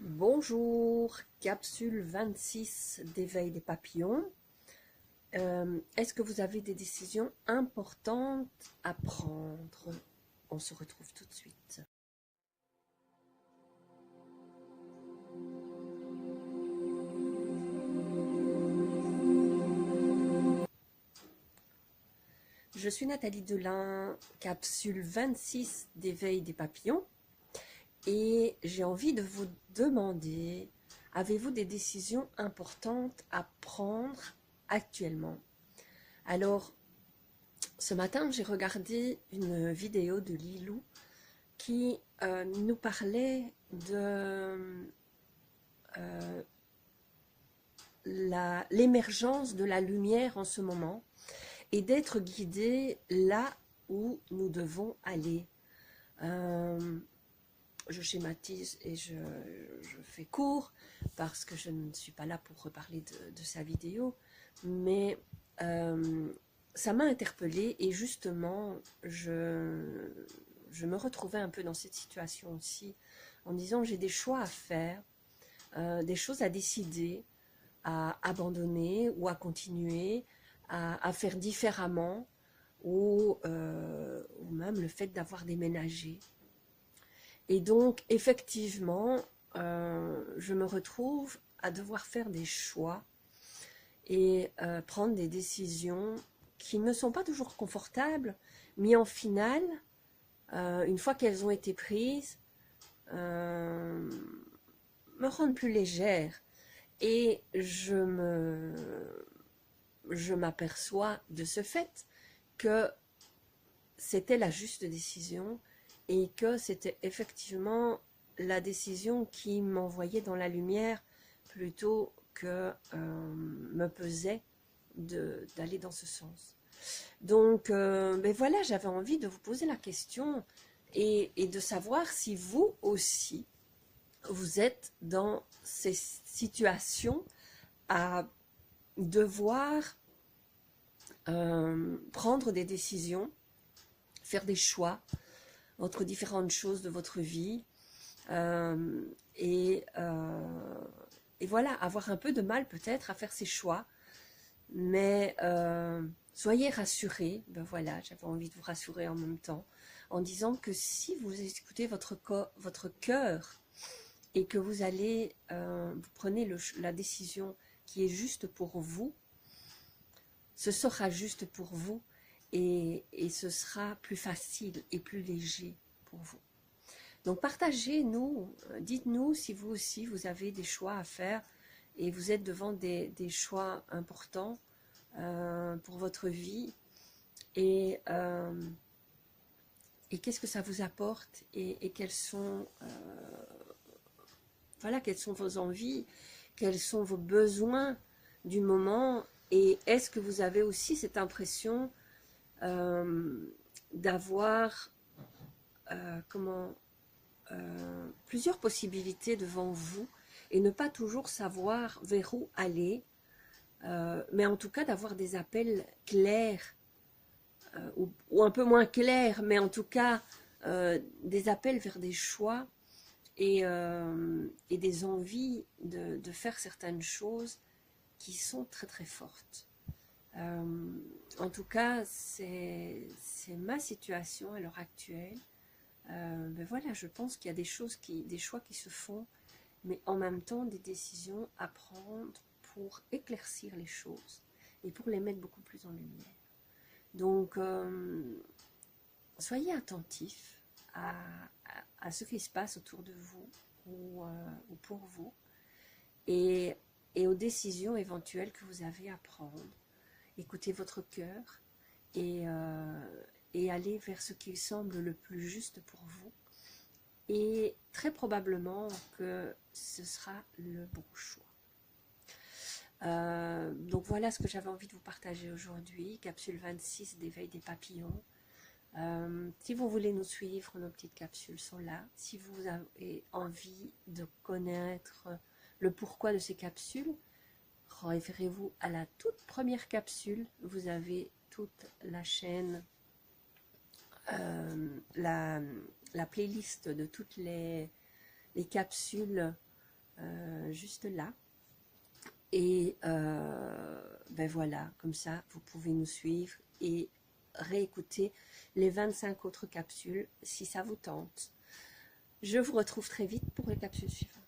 Bonjour, capsule 26 d'éveil des papillons. Est-ce que vous avez des décisions importantes à prendre? On se retrouve tout de suite. Je suis Nathalie Delin, capsule 26 d'éveil des papillons. Et j'ai envie de vous demander, avez-vous des décisions importantes à prendre actuellement? Alors, ce matin, j'ai regardé une vidéo de Lilou qui nous parlait de l'émergence de la lumière en ce moment et d'être guidé là où nous devons aller. Je schématise et je fais court parce que je ne suis pas là pour reparler de sa vidéo, mais ça m'a interpellée et justement je me retrouvais un peu dans cette situation aussi en disant j'ai des choix à faire, des choses à décider, à abandonner ou à continuer, à faire différemment ou même le fait d'avoir déménagé. Et donc, effectivement, je me retrouve à devoir faire des choix et prendre des décisions qui ne sont pas toujours confortables, mais en final, une fois qu'elles ont été prises, me rendent plus légère. Et je m'aperçois de ce fait que c'était la juste décision et que c'était effectivement la décision qui m'envoyait dans la lumière plutôt que me pesait d'aller dans ce sens. Donc, ben voilà, j'avais envie de vous poser la question et de savoir si vous aussi, vous êtes dans ces situations à devoir prendre des décisions, faire des choix entre différentes choses de votre vie et voilà, avoir un peu de mal peut-être à faire ses choix, mais soyez rassurés. Ben voilà, j'avais envie de vous rassurer en même temps en disant que si vous écoutez votre cœur et que vous allez vous prenez la décision qui est juste pour vous, ce sera juste pour vous et ce sera plus facile et plus léger pour vous. Donc partagez-nous, dites-nous si vous aussi vous avez des choix à faire et vous êtes devant des choix importants pour votre vie et qu'est-ce que ça vous apporte et quelles sont voilà, quelles sont vos envies, quels sont vos besoins du moment et est-ce que vous avez aussi cette impression d'avoir plusieurs possibilités devant vous et ne pas toujours savoir vers où aller, mais en tout cas d'avoir des appels clairs ou un peu moins clairs, mais en tout cas des appels vers des choix et des envies de faire certaines choses qui sont très très fortes. En tout cas, c'est ma situation à l'heure actuelle. Ben voilà, je pense qu'il y a des choix qui se font, mais en même temps des décisions à prendre pour éclaircir les choses et pour les mettre beaucoup plus en lumière. Donc, soyez attentifs à ce qui se passe autour de vous ou pour vous et aux décisions éventuelles que vous avez à prendre. Écoutez votre cœur et allez vers ce qui semble le plus juste pour vous. Et très probablement que ce sera le bon choix. Donc voilà ce que j'avais envie de vous partager aujourd'hui, capsule 26 d'éveil des papillons. Si vous voulez nous suivre, nos petites capsules sont là. Si vous avez envie de connaître le pourquoi de ces capsules, référez-vous à la toute première capsule. Vous avez toute la chaîne, la playlist de toutes les capsules juste là. Et ben voilà, comme ça, vous pouvez nous suivre et réécouter les 25 autres capsules si ça vous tente. Je vous retrouve très vite pour les capsules suivantes.